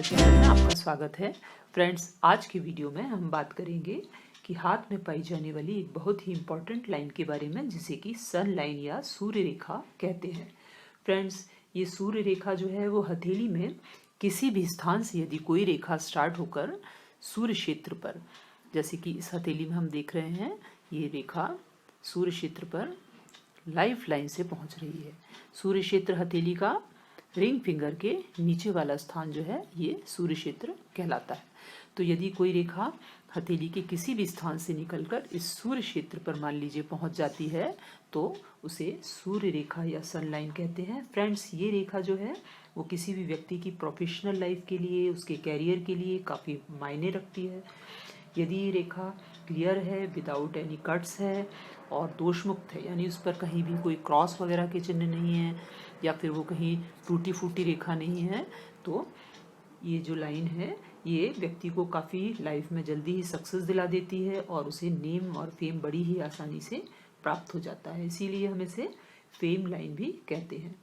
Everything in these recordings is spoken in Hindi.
मेरा चैनल में आपका स्वागत है। फ्रेंड्स, आज की वीडियो में हम बात करेंगे कि हाथ में पाई जाने वाली एक बहुत ही इम्पॉर्टेंट लाइन के बारे में, जिसे कि सन लाइन या सूर्य रेखा कहते हैं। फ्रेंड्स, ये सूर्य रेखा जो है वो हथेली में किसी भी स्थान से यदि कोई रेखा स्टार्ट होकर सूर्य क्षेत्र पर, जैसे कि इस हथेली में हम देख रहे हैं, ये रेखा सूर्य क्षेत्र पर लाइफ लाइन से पहुंच रही है। सूर्य क्षेत्र हथेली का रिंग फिंगर के नीचे वाला स्थान जो है ये सूर्य क्षेत्र कहलाता है। तो यदि कोई रेखा हथेली के किसी भी स्थान से निकलकर इस सूर्य क्षेत्र पर मान लीजिए पहुंच जाती है तो उसे सूर्य रेखा या सन लाइन कहते हैं। फ्रेंड्स, ये रेखा जो है वो किसी भी व्यक्ति की प्रोफेशनल लाइफ के लिए, उसके कैरियर के लिए काफ़ी मायने रखती है। यदि ये रेखा क्लियर है, विदाउट एनी कट्स है और दोष मुक्त है, यानी उस पर कहीं भी कोई क्रॉस वगैरह के चिन्ह नहीं है या फिर वो कहीं टूटी फूटी रेखा नहीं है, तो ये जो लाइन है ये व्यक्ति को काफ़ी लाइफ में जल्दी ही सक्सेस दिला देती है और उसे नेम और फेम बड़ी ही आसानी से प्राप्त हो जाता है। इसीलिए हम इसे फेम लाइन भी कहते हैं।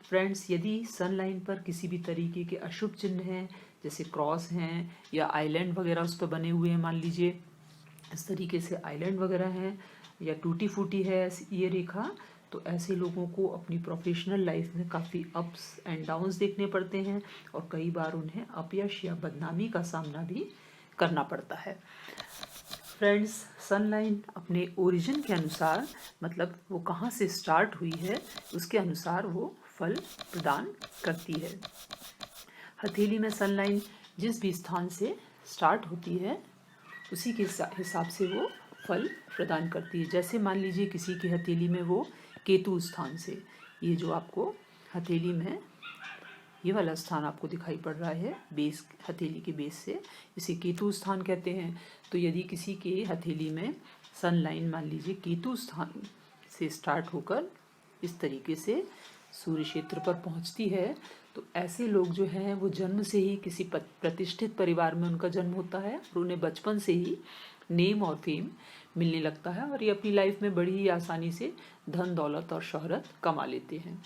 फ्रेंड्स, यदि सन लाइन पर किसी भी तरीके के अशुभ चिन्ह हैं, जैसे क्रॉस हैं या आइलैंड वगैरह उस पर बने हुए हैं, मान लीजिए इस तरीके से आइलैंड वगैरह हैं या टूटी फूटी है ये रेखा, तो ऐसे लोगों को अपनी प्रोफेशनल लाइफ में काफ़ी अप्स एंड डाउन्स देखने पड़ते हैं और कई बार उन्हें अपयश या बदनामी का सामना भी करना पड़ता है। फ्रेंड्स, सन लाइन अपने ओरिजिन के अनुसार, मतलब वो कहाँ से स्टार्ट हुई है उसके अनुसार वो फल प्रदान करती है। हथेली में सन लाइन जिस भी स्थान से स्टार्ट होती है उसी के हिसाब से वो फल प्रदान करती है। जैसे मान लीजिए किसी की हथेली में वो केतु स्थान से, ये जो आपको हथेली में ये वाला स्थान आपको दिखाई पड़ रहा है बेस, हथेली के बेस से, इसे केतु स्थान कहते हैं। तो यदि किसी के हथेली में सन लाइन मान लीजिए केतु स्थान से स्टार्ट होकर इस तरीके से सूर्य क्षेत्र पर पहुंचती है, तो ऐसे लोग जो हैं वो जन्म से ही किसी प्रतिष्ठित परिवार में उनका जन्म होता है और उन्हें बचपन से ही नेम और फेम मिलने लगता है और ये अपनी लाइफ में बड़ी ही आसानी से धन दौलत और शोहरत कमा लेते हैं।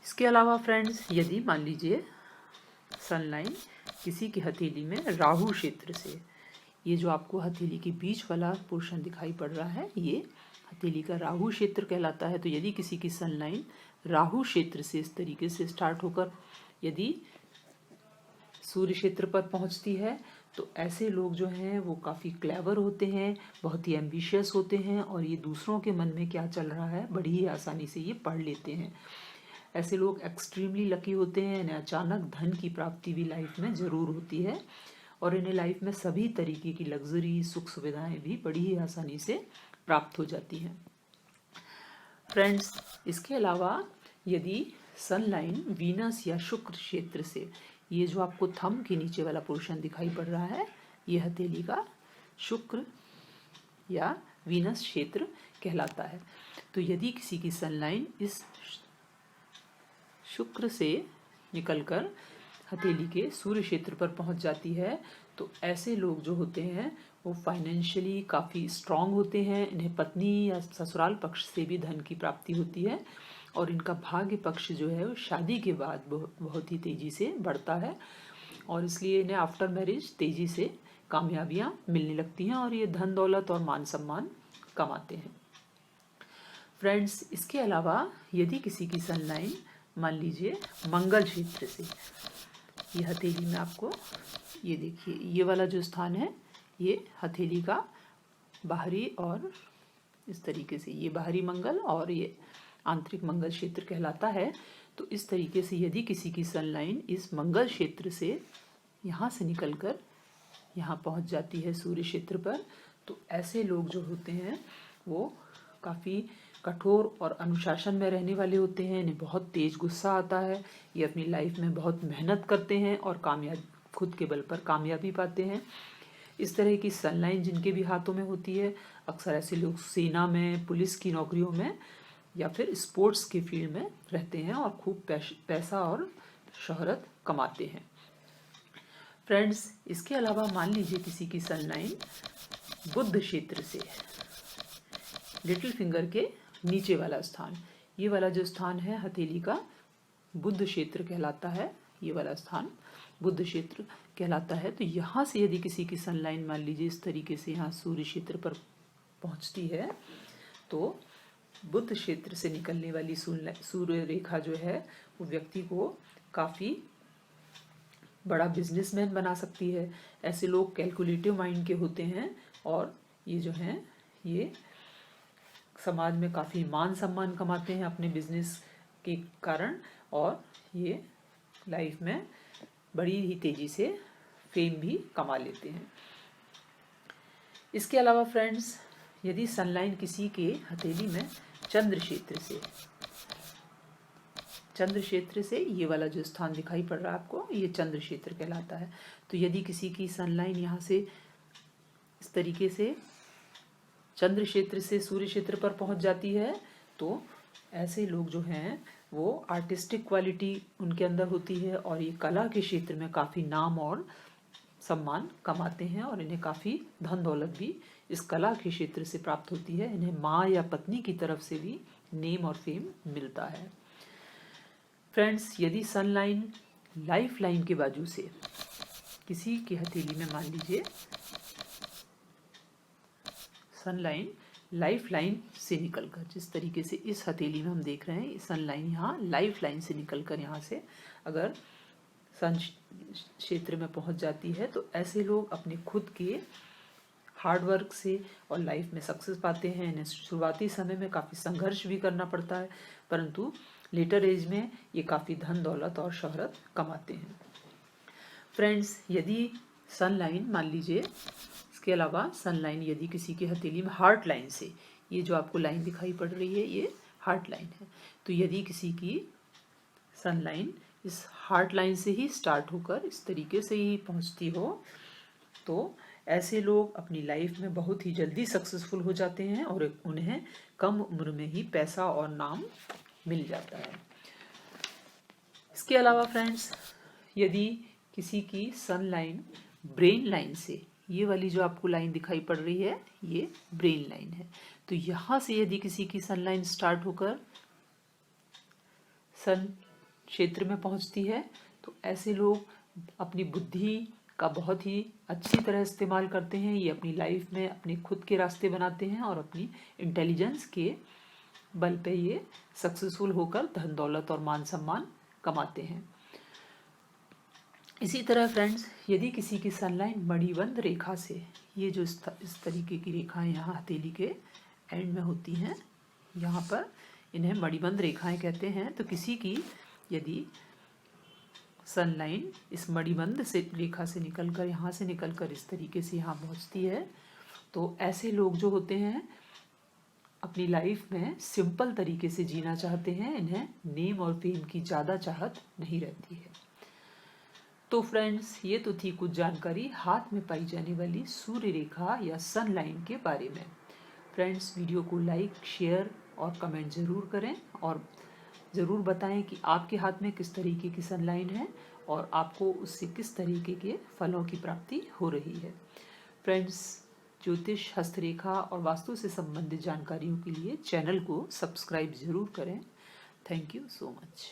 इसके अलावा फ्रेंड्स, यदि मान लीजिए सन लाइन किसी की हथेली में राहु क्षेत्र से, ये जो आपको हथेली के बीच वाला पोर्शन दिखाई पड़ रहा है ये हथेली का राहु क्षेत्र कहलाता है। तो यदि किसी की सन लाइन राहु क्षेत्र से इस तरीके से स्टार्ट होकर यदि सूर्य क्षेत्र पर पहुंचती है तो ऐसे लोग जो हैं वो काफ़ी क्लेवर होते हैं, बहुत ही एम्बिशियस होते हैं और ये दूसरों के मन में क्या चल रहा है बड़ी ही आसानी से ये पढ़ लेते हैं। ऐसे लोग एक्सट्रीमली लकी होते हैं, इन्हें अचानक धन की प्राप्ति भी लाइफ में ज़रूर होती है और इन्हें लाइफ में सभी तरीके की लग्जरी, सुख सुविधाएं भी बड़ी ही आसानी से प्राप्त हो जाती हैं। फ्रेंड्स, इसके अलावा यदि सन लाइन वीनस या शुक्र क्षेत्र से, ये जो आपको थंब के नीचे वाला पोर्शन दिखाई पड़ रहा है ये हथेली का शुक्र या वीनस क्षेत्र कहलाता है। तो यदि किसी की सन लाइन इस शुक्र से निकलकर हथेली के सूर्य क्षेत्र पर पहुंच जाती है तो ऐसे लोग जो होते हैं वो फाइनेंशियली काफ़ी स्ट्रांग होते हैं, इन्हें पत्नी या ससुराल पक्ष से भी धन की प्राप्ति होती है और इनका भाग्य पक्ष जो है वो शादी के बाद बहुत ही तेज़ी से बढ़ता है और इसलिए इन्हें आफ्टर मैरिज तेज़ी से कामयाबियाँ मिलने लगती हैं और ये धन दौलत और मान सम्मान कमाते हैं। फ्रेंड्स, इसके अलावा यदि किसी की सन लाइन मान लीजिए मंगल क्षेत्र से, ये हथेली में आपको ये देखिए ये वाला जो स्थान है ये हथेली का बाहरी और इस तरीके से ये बाहरी मंगल और ये आंतरिक मंगल क्षेत्र कहलाता है। तो इस तरीके से यदि किसी की सन लाइन इस मंगल क्षेत्र से यहाँ से निकलकर यहाँ पहुँच जाती है सूर्य क्षेत्र पर, तो ऐसे लोग जो होते हैं वो काफ़ी कठोर और अनुशासन में रहने वाले होते हैं, इन्हें बहुत तेज गुस्सा आता है, ये अपनी लाइफ में बहुत मेहनत करते हैं और खुद के बल पर कामयाबी पाते हैं। इस तरह की सन लाइन जिनके भी हाथों में होती है, अक्सर ऐसे लोग सेना में, पुलिस की नौकरियों में या फिर स्पोर्ट्स के फील्ड में रहते हैं और खूब पैसा और शोहरत कमाते हैं। फ्रेंड्स, इसके अलावा मान लीजिए किसी की सन लाइन बुध क्षेत्र से, लिटिल फिंगर के नीचे वाला स्थान, ये वाला जो स्थान है हथेली का बुध क्षेत्र कहलाता है ये वाला स्थान। बुध क्षेत्र कहलाता है। तो यहाँ से यदि किसी की सनलाइन मान लीजिए इस तरीके से यहाँ सूर्य क्षेत्र पर पहुँचती है तो बुध क्षेत्र से निकलने वाली सूर्य रेखा जो है वो व्यक्ति को काफ़ी बड़ा बिजनेसमैन बना सकती है। ऐसे लोग कैलकुलेटिव माइंड के होते हैं और ये जो हैं ये समाज में काफ़ी मान सम्मान कमाते हैं अपने बिजनेस के कारण, और ये लाइफ में बड़ी ही तेज़ी से फेम भी कमा लेते हैं। इसके अलावा फ्रेंड्स, यदि सनलाइन किसी के हथेली में चंद्र क्षेत्र से ये वाला जो स्थान दिखाई पड़ रहा है आपको, ये चंद्र क्षेत्र कहलाता है। तो यदि किसी की सनलाइन यहाँ से इस तरीके से चंद्र क्षेत्र से सूर्य क्षेत्र पर पहुँच जाती है तो ऐसे लोग जो हैं वो आर्टिस्टिक क्वालिटी उनके अंदर होती है और ये कला के क्षेत्र में काफ़ी नाम और सम्मान कमाते हैं और इन्हें काफ़ी धन दौलत भी इस कला के क्षेत्र से प्राप्त होती है। इन्हें माँ या पत्नी की तरफ से भी नेम और फेम मिलता है। फ्रेंड्स, यदि सनलाइन लाइफ लाइन के बाजू से किसी की हथेली में मान लीजिए सनलाइन लाइफ लाइन से निकलकर, जिस तरीके से इस हथेली में हम देख रहे हैं सनलाइन यहाँ लाइफ लाइन से निकलकर यहाँ से अगर सन क्षेत्र में पहुँच जाती है तो ऐसे लोग अपने खुद के हार्ड वर्क से और लाइफ में सक्सेस पाते हैं। इन्हें शुरुआती समय में काफ़ी संघर्ष भी करना पड़ता है, परंतु लेटर एज में ये काफ़ी धन दौलत और शोहरत कमाते हैं। फ्रेंड्स, यदि सनलाइन मान लीजिए इसके अलावा सनलाइन यदि किसी की हथेली में हार्ट लाइन से, ये जो आपको लाइन दिखाई पड़ रही है ये हार्ट लाइन है, तो यदि किसी की सनलाइन इस हार्ट लाइन से ही स्टार्ट होकर इस तरीके से ही पहुंचती हो तो ऐसे लोग अपनी लाइफ में बहुत ही जल्दी सक्सेसफुल हो जाते हैं और उन्हें कम उम्र में ही पैसा और नाम मिल जाता है। इसके अलावा फ्रेंड्स, यदि किसी की सनलाइन ब्रेन लाइन से, ये वाली जो आपको लाइन दिखाई पड़ रही है ये ब्रेन लाइन है, तो यहाँ से यदि किसी की सनलाइन स्टार्ट होकर सन क्षेत्र में पहुँचती है तो ऐसे लोग अपनी बुद्धि का बहुत ही अच्छी तरह इस्तेमाल करते हैं। ये अपनी लाइफ में अपने खुद के रास्ते बनाते हैं और अपनी इंटेलिजेंस के बल पे ये सक्सेसफुल होकर धन दौलत और मान सम्मान कमाते हैं। इसी तरह फ्रेंड्स, यदि किसी की सनलाइन मणिबंध रेखा से, ये जो इस तरीके की रेखाएं यहाँ हथेली के एंड में होती हैं, यहाँ पर इन्हें मणिबंध रेखाएं कहते हैं। तो किसी की यदि सनलाइन इस मणिबंध से रेखा से निकलकर यहाँ से निकलकर इस तरीके से यहाँ पहुँचती है तो ऐसे लोग जो होते हैं अपनी लाइफ में सिंपल तरीके से जीना चाहते हैं। इन्हें नेम और फेम की ज़्यादा चाहत नहीं रहती है। तो फ्रेंड्स, ये तो थी कुछ जानकारी हाथ में पाई जाने वाली सूर्य रेखा या सनलाइन के बारे में। फ्रेंड्स, वीडियो को लाइक, शेयर और कमेंट ज़रूर करें और ज़रूर बताएं कि आपके हाथ में किस तरीके की सनलाइन है और आपको उससे किस तरीके के फलों की प्राप्ति हो रही है। फ्रेंड्स, ज्योतिष, हस्तरेखा और वास्तु से संबंधित जानकारियों के लिए चैनल को सब्सक्राइब ज़रूर करें। Thank you so much.